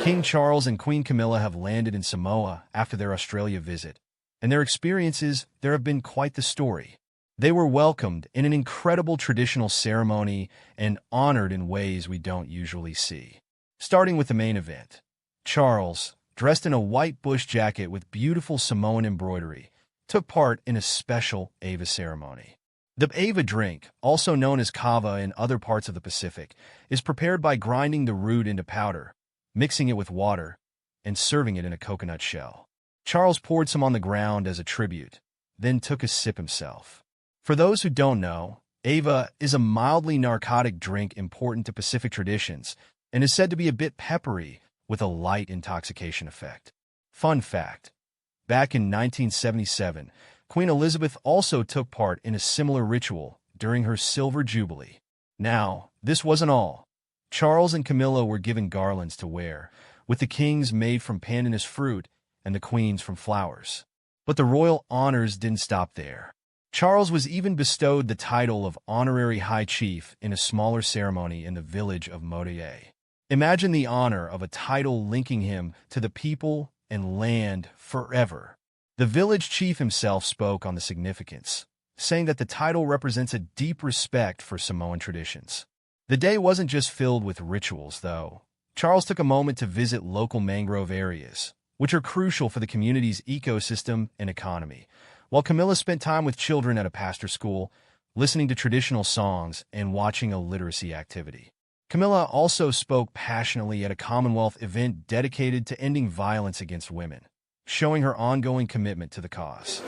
King Charles and Queen Camilla have landed in Samoa after their Australia visit, and their experiences there have been quite the story. They were welcomed in an incredible traditional ceremony and honored in ways we don't usually see. Starting with the main event, Charles, dressed in a white bush jacket with beautiful Samoan embroidery, took part in a special Ava ceremony. The Ava drink, also known as kava in other parts of the Pacific, is prepared by grinding the root into powder, mixing it with water, and serving it in a coconut shell. Charles poured some on the ground as a tribute, then took a sip himself. For those who don't know, Ava is a mildly narcotic drink important to Pacific traditions and is said to be a bit peppery with a light intoxication effect. Fun fact: back in 1977, Queen Elizabeth also took part in a similar ritual during her Silver Jubilee. Now, this wasn't all. Charles and Camilla were given garlands to wear, with the king's made from pandanus fruit and the queen's from flowers. But the royal honors didn't stop there. Charles was even bestowed the title of honorary high chief in a smaller ceremony in the village of Motier. Imagine the honor of a title linking him to the people and land forever. The village chief himself spoke on the significance, saying that the title represents a deep respect for Samoan traditions. The day wasn't just filled with rituals, though. Charles took a moment to visit local mangrove areas, which are crucial for the community's ecosystem and economy, while Camilla spent time with children at a pastor school, listening to traditional songs and watching a literacy activity. Camilla also spoke passionately at a Commonwealth event dedicated to ending violence against women, showing her ongoing commitment to the cause.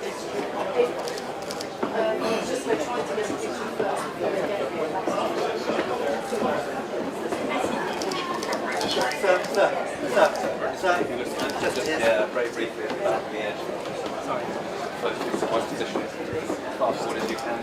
Yeah, very briefly about the edge. Sorry. One position. Fast forward as you can.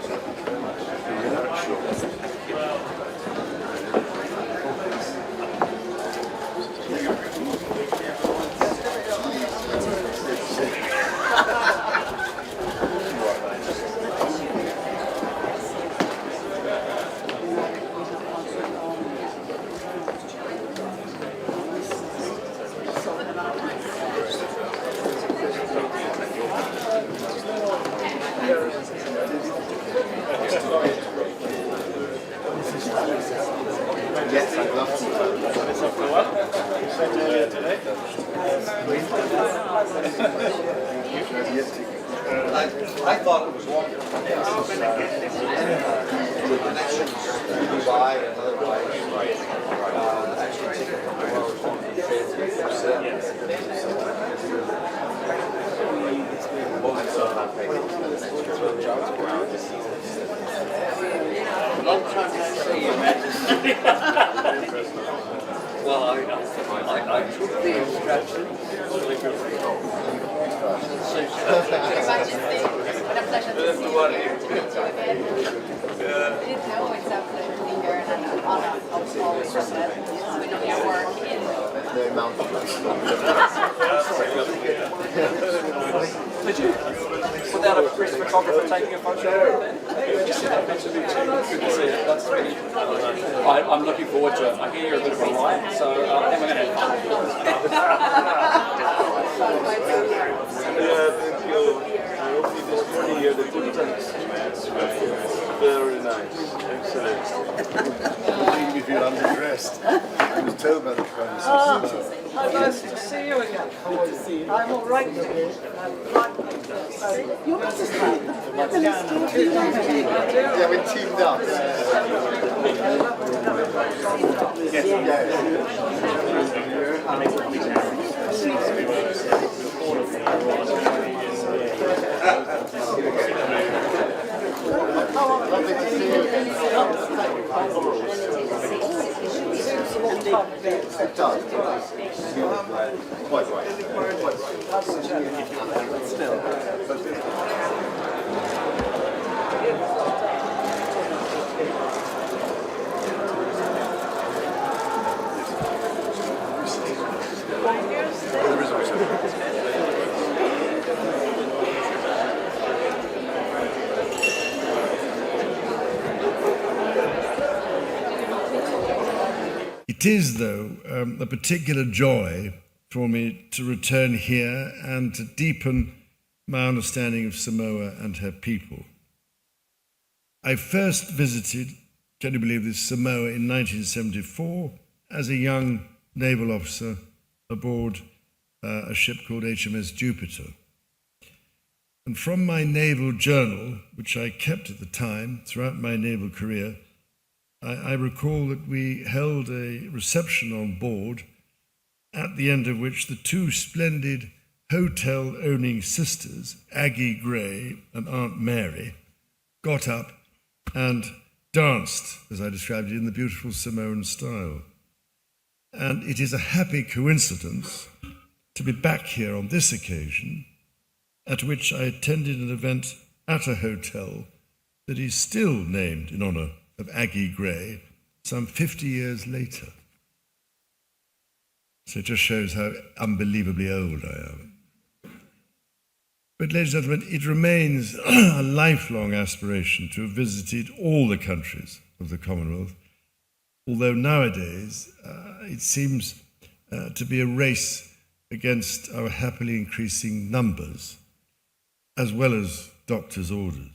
Yes, I'd love to. I thought it was longer. Connections to Dubai and otherwise, actually take a couple of hours on the Well, I took the instruction. Your Majesty, what a pleasure to see you here, to meet you again. I didn't know it's a pleasure to be here and an honor of always that. We know your work in The amount of Did you? Without a priest photographer taking a photo? Good to see it. That's really. I'm looking forward to it. I hear you're a bit of a lion, so I think we're going to have fun. Yeah, thank you. I hope you this morning you're the good times. Very nice. Excellent. making me feel underdressed. I was told by the Prime Minister. How nice to see you again. I'm all right. You're not just Yeah, we teamed up. Lovely to see you again. It does. Quite right. Still. It is, though, a particular joy for me to return here and to deepen my understanding of Samoa and her people. I first visited, can you believe this, Samoa in 1974 as a young naval officer aboard a ship called HMS Jupiter. And from my naval journal, which I kept at the time throughout my naval career, I recall that we held a reception on board, at the end of which the two splendid hotel-owning sisters, Aggie Gray and Aunt Mary, got up and danced, as I described it, in the beautiful Samoan style. And it is a happy coincidence to be back here on this occasion, at which I attended an event at a hotel that is still named in honour of Aggie Gray some 50 years later. So it just shows how unbelievably old I am. But ladies and gentlemen, it remains a lifelong aspiration to have visited all the countries of the Commonwealth, although nowadays it seems to be a race against our happily increasing numbers, as well as doctors' orders.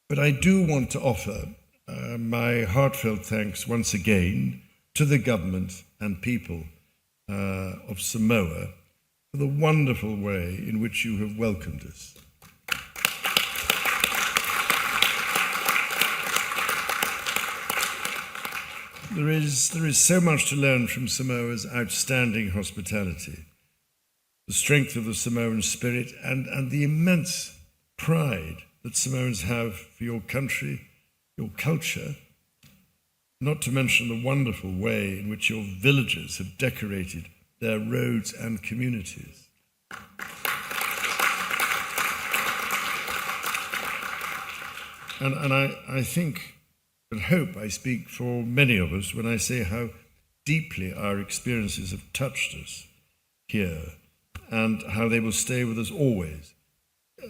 But I do want to offer my heartfelt thanks once again to the government and people of Samoa for the wonderful way in which you have welcomed us. There is so much to learn from Samoa's outstanding hospitality, the strength of the Samoan spirit, and the immense pride that Samoans have for your country, your culture, not to mention the wonderful way in which your villagers have decorated their roads and communities. And I think and hope I speak for many of us when I say how deeply our experiences have touched us here and how they will stay with us always.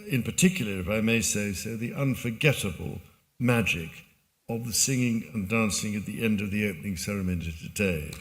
In particular, if I may say so, the unforgettable magic of the singing and dancing at the end of the opening ceremony today.